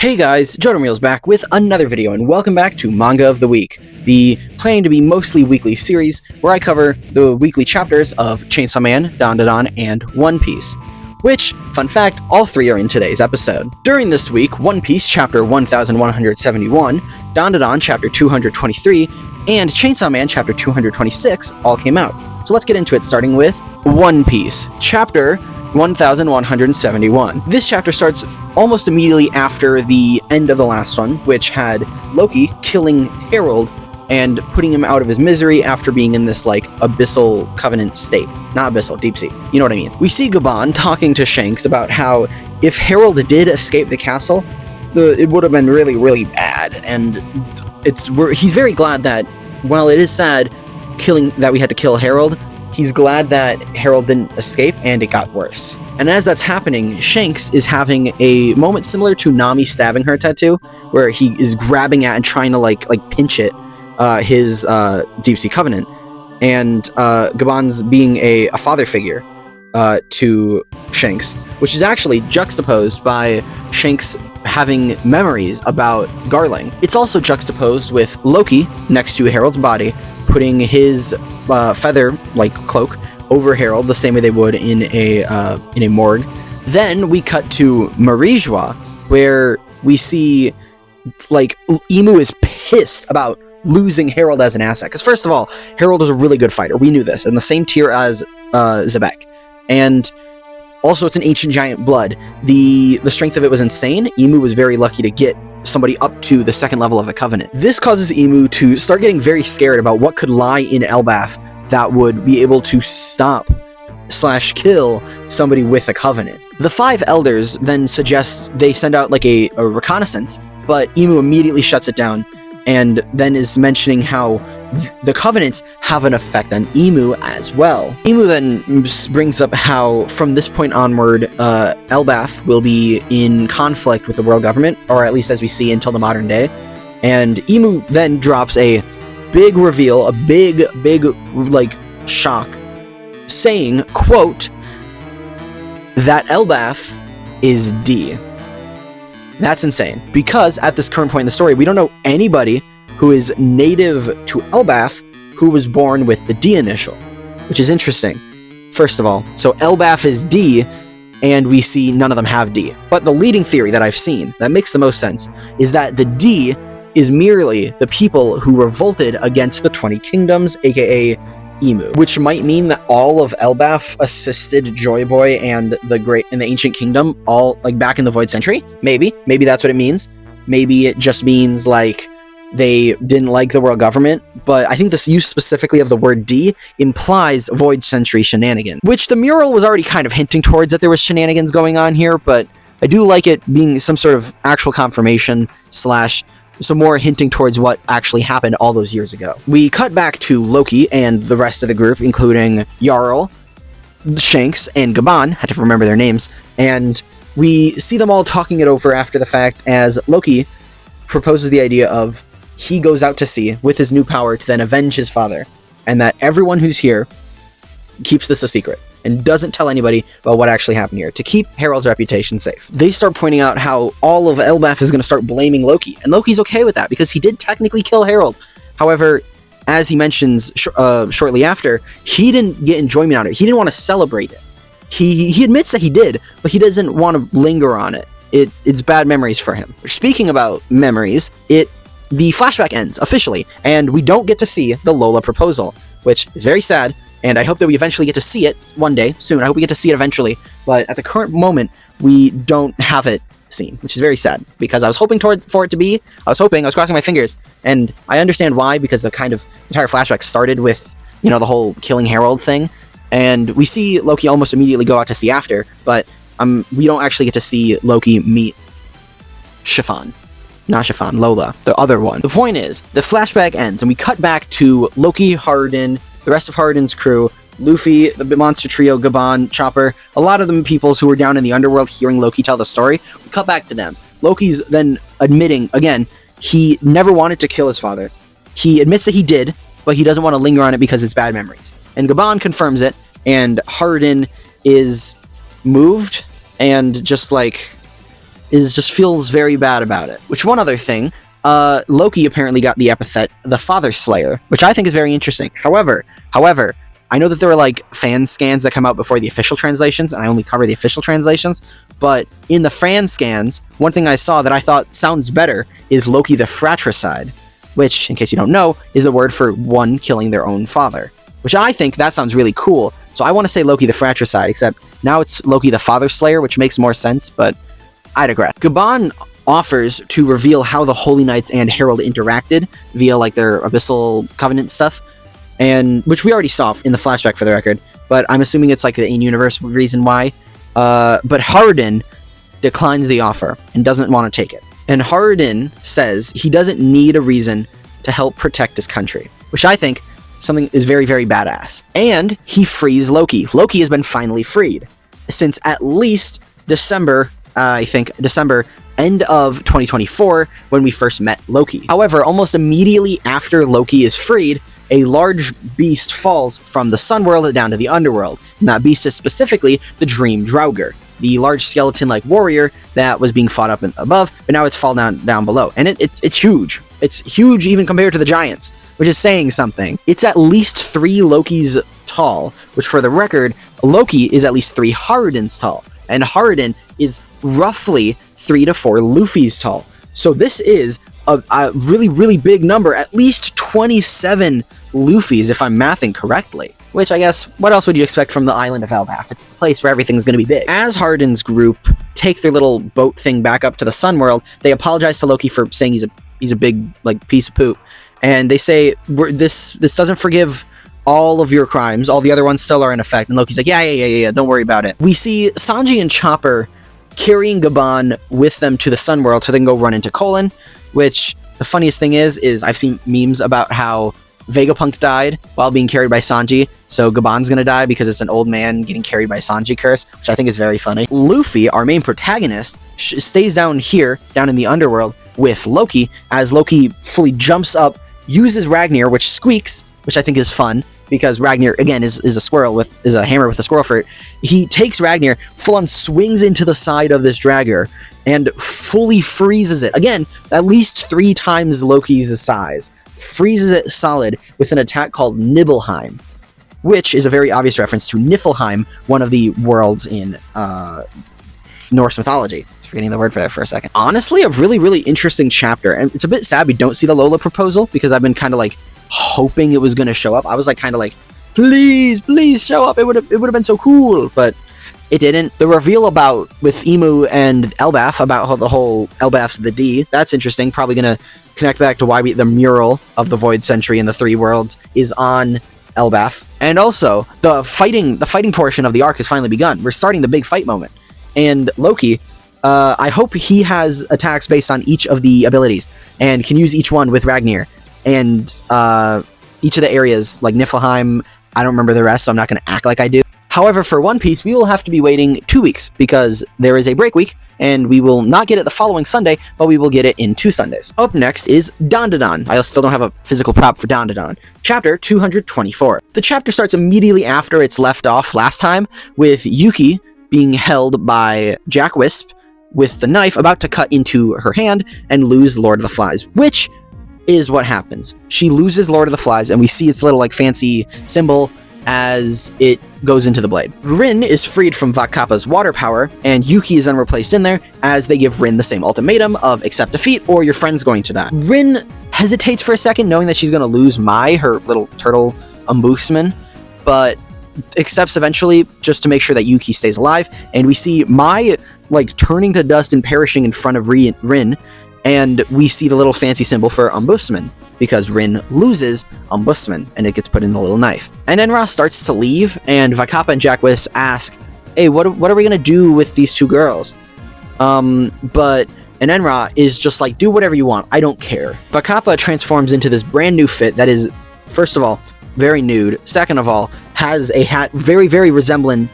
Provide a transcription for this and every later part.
Hey guys, JodoMeal's back with another video, and welcome back to Manga of the Week, the planning to be mostly weekly series where I cover the weekly chapters of Chainsaw Man, DanDaDan, and One Piece. Which, fun fact, all three are in today's episode. During this week, One Piece chapter 1171, DanDaDan chapter 223, and Chainsaw Man chapter 226 all came out. So let's get into it, starting with One Piece chapter 1171. This chapter starts almost immediately after the end of the last one, which had Loki killing Harold and putting him out of his misery after being in this like abyssal covenant state. Not abyssal, deep sea. You know what I mean. We see Gaban talking to Shanks about how if Harold did escape the castle, it would have been really, really bad. And he's very glad that while it is sad that we had to kill Harold, he's glad that Harold didn't escape and it got worse. And as that's happening, Shanks is having a moment similar to Nami stabbing her tattoo, where he is grabbing at and trying to like pinch it, his deep sea covenant, and Gaban's being a father figure to Shanks, which is actually juxtaposed by Shanks having memories about Garling. It's also juxtaposed with Loki next to Harold's body, putting his feather-like cloak over Harold the same way they would in a morgue. Then we cut to Marie-Joie, where we see like Emu is pissed about losing Harold as an asset. Because first of all, Harold is a really good fighter. We knew this, in the same tier as Zebek. And also it's an ancient giant blood. The strength of it was insane. Emu was very lucky to get somebody up to the second level of the Covenant. This causes Emu to start getting very scared about what could lie in Elbaf that would be able to stop/kill somebody with a Covenant. The five elders then suggest they send out like a reconnaissance, but Emu immediately shuts it down and then is mentioning how the Covenants have an effect on Emu as well. Emu then brings up how from this point onward, Elbaf will be in conflict with the world government, or at least as we see until the modern day. And Emu then drops a big reveal, a big like shock, saying, quote, that Elbaf is D. That's insane, because at this current point in the story, we don't know anybody who is native to Elbaf who was born with the D initial, which is interesting, first of all. So Elbaf is D, and we see none of them have D. But the leading theory that I've seen, that makes the most sense, is that the D is merely the people who revolted against the 20 Kingdoms, aka Emu, which might mean that all of Elbaf assisted Joy Boy and the Ancient Kingdom all like back in the Void Century. Maybe that's what it means. Maybe it just means like they didn't like the world government, but I think this use specifically of the word D implies Void Century shenanigans, which the mural was already kind of hinting towards that there was shenanigans going on here, but I do like it being some sort of actual confirmation / some more hinting towards what actually happened all those years ago. We cut back to Loki and the rest of the group, including Jarl, Shanks, and Gaban, had to remember their names, and we see them all talking it over after the fact as Loki proposes the idea of he goes out to sea with his new power to then avenge his father, and that everyone who's here keeps this a secret and doesn't tell anybody about what actually happened here, to keep Harold's reputation safe. They start pointing out how all of Elbaf is going to start blaming Loki, and Loki's okay with that because he did technically kill Harold. However, as he mentions shortly after, he didn't get enjoyment out of it. He didn't want to celebrate it. He admits that he did, but he doesn't want to linger on it. It's bad memories for him. Speaking about memories, the flashback ends officially, and we don't get to see the Lola proposal, which is very sad. And I hope that we eventually get to see it one day, soon. I hope we get to see it eventually. But at the current moment, we don't have it seen, which is very sad. Because I was hoping for it to be. I was crossing my fingers. And I understand why, because the kind of entire flashback started with, you know, the whole killing Harold thing. And we see Loki almost immediately go out to sea after. But we don't actually get to see Loki meet Chiffon. Not Chiffon, Lola, the other one. The point is, the flashback ends, and we cut back to Loki, Hardin, the rest of Hardin's crew, Luffy, the Monster Trio, Gaban, Chopper, a lot of them peoples who were down in the underworld hearing Loki tell the story. We cut back to them. Loki's then admitting, again, he never wanted to kill his father. He admits that he did, but he doesn't want to linger on it because it's bad memories. And Gaban confirms it, and Hardin is moved and just like just feels very bad about it. Which, one other thing, Loki apparently got the epithet the Father Slayer, which I think is very interesting. However, I know that there are like fan scans that come out before the official translations, and I only cover the official translations, but in the fan scans, one thing I saw that I thought sounds better is Loki the Fratricide, which, in case you don't know, is a word for one killing their own father, which I think that sounds really cool. So I want to say Loki the Fratricide, except now it's Loki the Father Slayer, which makes more sense, but I digress. Gaban offers to reveal how the Holy Knights and Herald interacted via like their Abyssal Covenant stuff, and which we already saw in the flashback for the record, but I'm assuming it's like the in-universe reason why. But Harden declines the offer and doesn't want to take it. And Harden says he doesn't need a reason to help protect his country, which I think something is very, very badass. And he frees Loki. Loki has been finally freed since at least December, end of 2024, when we first met Loki. However, almost immediately after Loki is freed, a large beast falls from the sun world down to the underworld. And that beast is specifically the Dream Draugr, the large skeleton-like warrior that was being fought up above, but now it's fallen down below. And it's huge. It's huge even compared to the giants, which is saying something. It's at least 3 Lokis tall, which for the record, Loki is at least 3 Hardens tall. And Harden is roughly 3 to 4 Luffy's tall. So this is a really, really big number, at least 27 Luffy's, if I'm mathing correctly. Which, I guess, what else would you expect from the island of Elbaf? It's the place where everything's going to be big. As Harden's group take their little boat thing back up to the Sun World, they apologize to Loki for saying he's a big, like, piece of poop. And they say, this doesn't forgive all of your crimes. All the other ones still are in effect. And Loki's like, yeah, don't worry about it. We see Sanji and Chopper carrying Gaban with them to the Sun World so they can go run into Colon, which the funniest thing is I've seen memes about how Vegapunk died while being carried by Sanji, so Gaban's gonna die because it's an old man getting carried by Sanji curse, which I think is very funny. Luffy, our main protagonist, stays down in the underworld with Loki, as Loki fully jumps up, uses Ragnir, which squeaks, which I think is fun, because Ragnir, again, is a hammer with a squirrel for it. He takes Ragnir, full on swings into the side of this Draugr, and fully freezes it. Again, at least 3 times Loki's size. Freezes it solid with an attack called Nibelheim, which is a very obvious reference to Niflheim, one of the worlds in Norse mythology. Forgetting the word for that for a second. Honestly, a really, really interesting chapter, and it's a bit sad we don't see the Lola proposal, because I've been kind of like hoping it was going to show up. I was like kind of like, please show up, it would have been so cool, but it didn't. The reveal with Emu and Elbaf about how the whole Elbaf's the D, that's interesting. Probably going to connect back to why the mural of the Void Sentry in the 3 worlds is on Elbaf. And also, the fighting portion of the arc has finally begun. We're starting the big fight moment. And Loki, I hope he has attacks based on each of the abilities and can use each one with Ragnir. And each of the areas, like Niflheim, I don't remember the rest, so I'm not going to act like I do. However, for One Piece, we will have to be waiting 2 weeks because there is a break week, and we will not get it the following Sunday, but we will get it in 2 Sundays. Up next is DanDaDan. I still don't have a physical prop for DanDaDan. Chapter 224. The chapter starts immediately after it's left off last time, with Yuki being held by Jack Wisp with the knife about to cut into her hand and lose Lord of the Flies, which is what happens. She loses Lord of the Flies, and we see its little like fancy symbol as it goes into the blade. Rin is freed from Vakappa's water power, and Yuki is then replaced in there as they give Rin the same ultimatum of accept defeat or your friend's going to die. Rin hesitates for a second, knowing that she's going to lose her little turtle ombudsman, but accepts eventually just to make sure that Yuki stays alive, and we see Mai like turning to dust and perishing in front of Rin, and we see the little fancy symbol for ombudsman, because Rin loses ombudsman, and it gets put in the little knife. And Enra starts to leave, and Vakappa and Jack Wisp ask, hey, what are we gonna do with these 2 girls? But Enra is just like, do whatever you want, I don't care. Vakappa transforms into this brand new fit that is, first of all, very nude, second of all, has a hat very, very resembling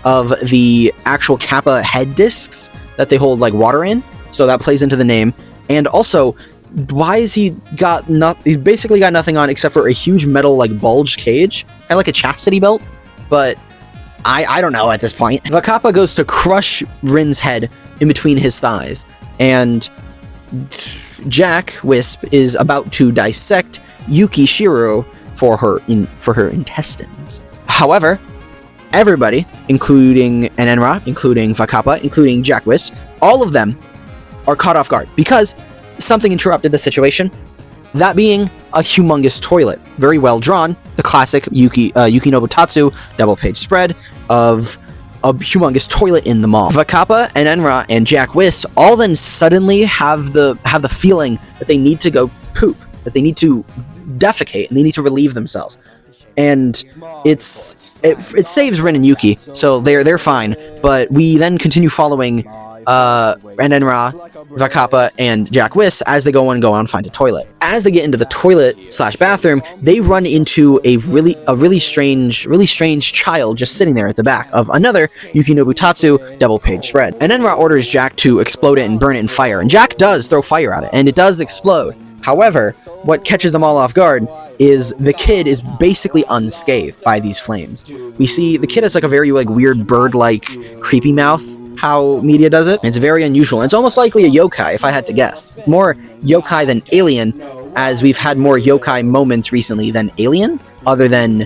of the actual Kappa head discs that they hold like water in, so that plays into the name. And also, why is he's basically got nothing on except for a huge metal like bulge cage, kind of like a chastity belt, but I don't know at this point. Vakappa goes to crush Rin's head in between his thighs, and Jack Wisp is about to dissect Yukishiro for her intestines. However, everybody, including Enenra, including Vakappa, including Jack Wisp, all of them are caught off guard because something interrupted the situation. That being a humongous toilet, very well drawn, the classic Yukinobu Tatsu double-page spread of a humongous toilet in the mall. Vakappa and Enra and Jack Wisp all then suddenly have the feeling that they need to go poop, that they need to defecate, and they need to relieve themselves. And it saves Rin and Yuki, so they're fine. But we then continue following Enra, Vakappa, and Jack Wisp as they go on find a toilet. As they get into the toilet/bathroom, they run into a really strange child just sitting there at the back of another Yukinobu Tatsu double-page spread. And Enra orders Jack to explode it and burn it in fire, and Jack does throw fire at it, and it does explode. However, what catches them all off guard is the kid is basically unscathed by these flames. We see the kid has like a very weird bird-like creepy mouth, how media does it. It's very unusual. And it's almost likely a yokai, if I had to guess. It's more yokai than alien, as we've had more yokai moments recently than alien, other than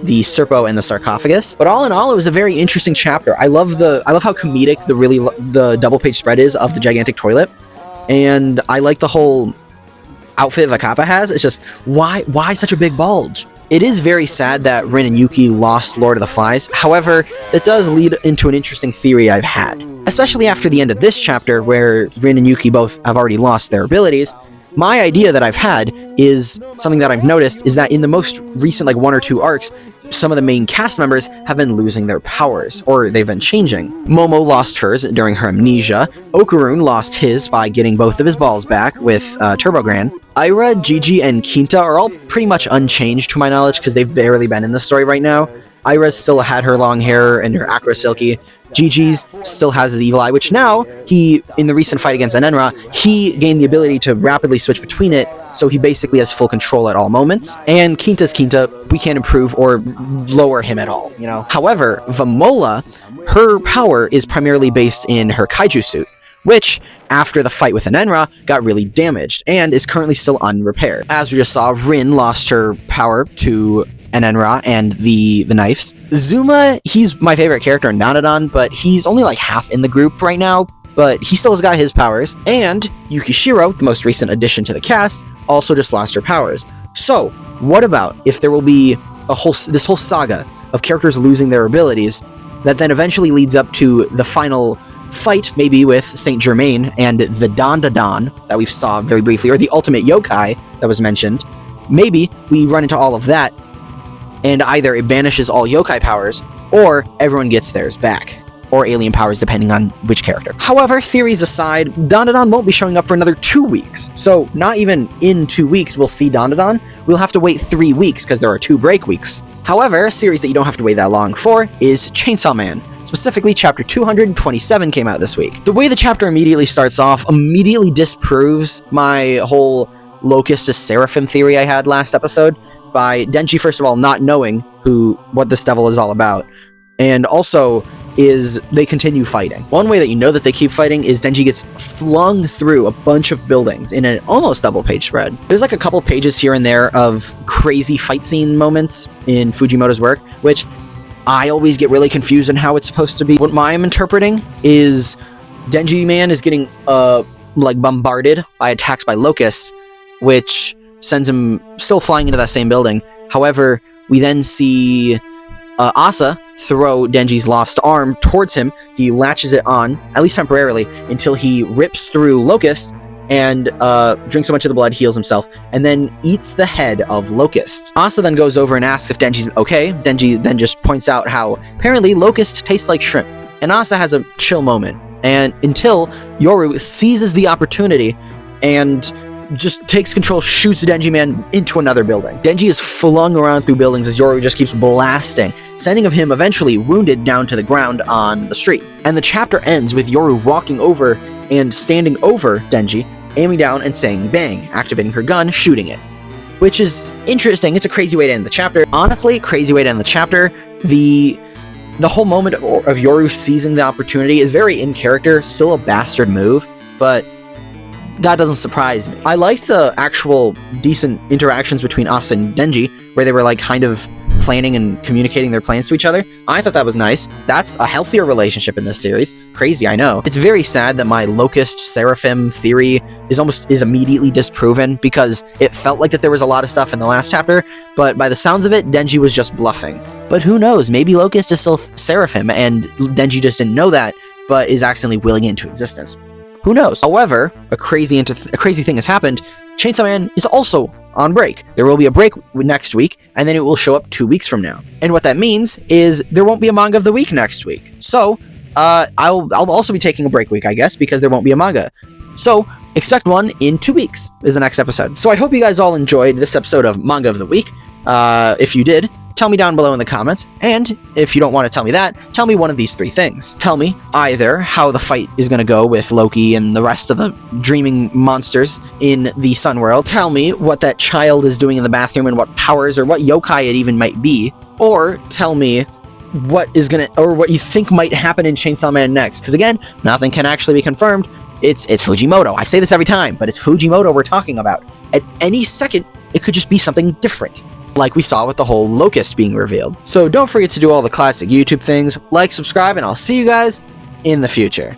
the Serpo and the sarcophagus. But all in all, it was a very interesting chapter. I love how comedic the double-page spread is of the gigantic toilet, and I like the whole outfit Vakappa has. It's just, why such a big bulge? It is very sad that Rin and Yuki lost Lord of the Flies. However, that does lead into an interesting theory I've had. Especially after the end of this chapter, where Rin and Yuki both have already lost their abilities, my idea that I've had is something that I've noticed is that in the most recent 1 or 2 arcs, some of the main cast members have been losing their powers, or they've been changing. Momo lost hers during her amnesia, Okarun lost his by getting both of his balls back with Turbogran. Aira, Gigi, and Quinta are all pretty much unchanged to my knowledge because they've barely been in the story right now. Aira's still had her long hair and her acro silky. Gigi's still has his evil eye, which now, in the recent fight against Enenra, he gained the ability to rapidly switch between it, so he basically has full control at all moments. And Quinta's Quinta, we can't improve or lower him at all, you know? However, Vamola, her power is primarily based in her kaiju suit, which, after the fight with Enenra, got really damaged, and is currently still unrepaired. As we just saw, Rin lost her power to Enenra and the knives. Zuma, he's my favorite character in DanDaDan, but he's only half in the group right now, but he still has got his powers. And Yukishiro, the most recent addition to the cast, also just lost her powers. So, what about if there will be this whole saga of characters losing their abilities that then eventually leads up to the final fight, maybe with Saint Germain and the DanDaDan that we saw very briefly, or the ultimate yokai that was mentioned. Maybe we run into all of that, and either it banishes all yokai powers, or everyone gets theirs back, or alien powers depending on which character. However, theories aside, DanDaDan won't be showing up for another 2 weeks, so not even in 2 weeks we'll see DanDaDan. We'll have to wait 3 weeks because there are 2 break weeks. However, a series that you don't have to wait that long for is Chainsaw Man. Specifically, chapter 227 came out this week. The way the chapter immediately starts off immediately disproves my whole Locust to Seraphim theory I had last episode, by Denji, first of all, not knowing what this devil is all about, and also they continue fighting. One way that you know that they keep fighting is Denji gets flung through a bunch of buildings in an almost double-page spread. There's a couple pages here and there of crazy fight scene moments in Fujimoto's work, which I always get really confused on how it's supposed to be. What I'm interpreting is Denji Man is getting bombarded by attacks by locusts, which sends him still flying into that same building. However, we then see Asa throw Denji's lost arm towards him. He latches it on, at least temporarily, until he rips through Locust and drinks a bunch of the blood, heals himself, and then eats the head of Locust. Asa then goes over and asks if Denji's okay. Denji then just points out how apparently Locust tastes like shrimp. And Asa has a chill moment, and until Yoru seizes the opportunity and just takes control, shoots Denji Man into another building. Denji is flung around through buildings as Yoru just keeps blasting, sending of him eventually wounded down to the ground on the street. And the chapter ends with Yoru walking over and standing over Denji, aiming down and saying bang, activating her gun, shooting it. Which is interesting. It's a crazy way to end the chapter. Honestly, crazy way to end the chapter. The The whole moment of Yoru seizing the opportunity is very in character, still a bastard move, but that doesn't surprise me. I liked the actual decent interactions between Asa and Denji, where they were like kind of planning and communicating their plans to each other. I thought that was nice. That's a healthier relationship in this series. Crazy, I know. It's very sad that my Locust Seraphim theory is immediately disproven, because it felt like that there was a lot of stuff in the last chapter, but by the sounds of it, Denji was just bluffing. But who knows, maybe Locust is still Seraphim, and Denji just didn't know that, but is accidentally willing it into existence. Who knows? However, a crazy thing has happened. Chainsaw Man is also on break. There will be a break next week, and then it will show up 2 weeks from now. And what that means is there won't be a manga of the week next week. So, I'll also be taking a break week, I guess, because there won't be a manga. So, expect one in 2 weeks is the next episode. So I hope you guys all enjoyed this episode of Manga of the Week. If you did, tell me down below in the comments, and if you don't want to tell me that, tell me one of these 3 things. Tell me either how the fight is going to go with Loki and the rest of the dreaming monsters in the Sun World. Tell me what that child is doing in the bathroom and what powers or what yokai it even might be. Or tell me what you think might happen in Chainsaw Man next. Because again, nothing can actually be confirmed. It's Fujimoto. I say this every time, but it's Fujimoto we're talking about. At any second, it could just be something different, like we saw with the whole Locust being revealed. So don't forget to do all the classic YouTube things, like, subscribe, and I'll see you guys in the future.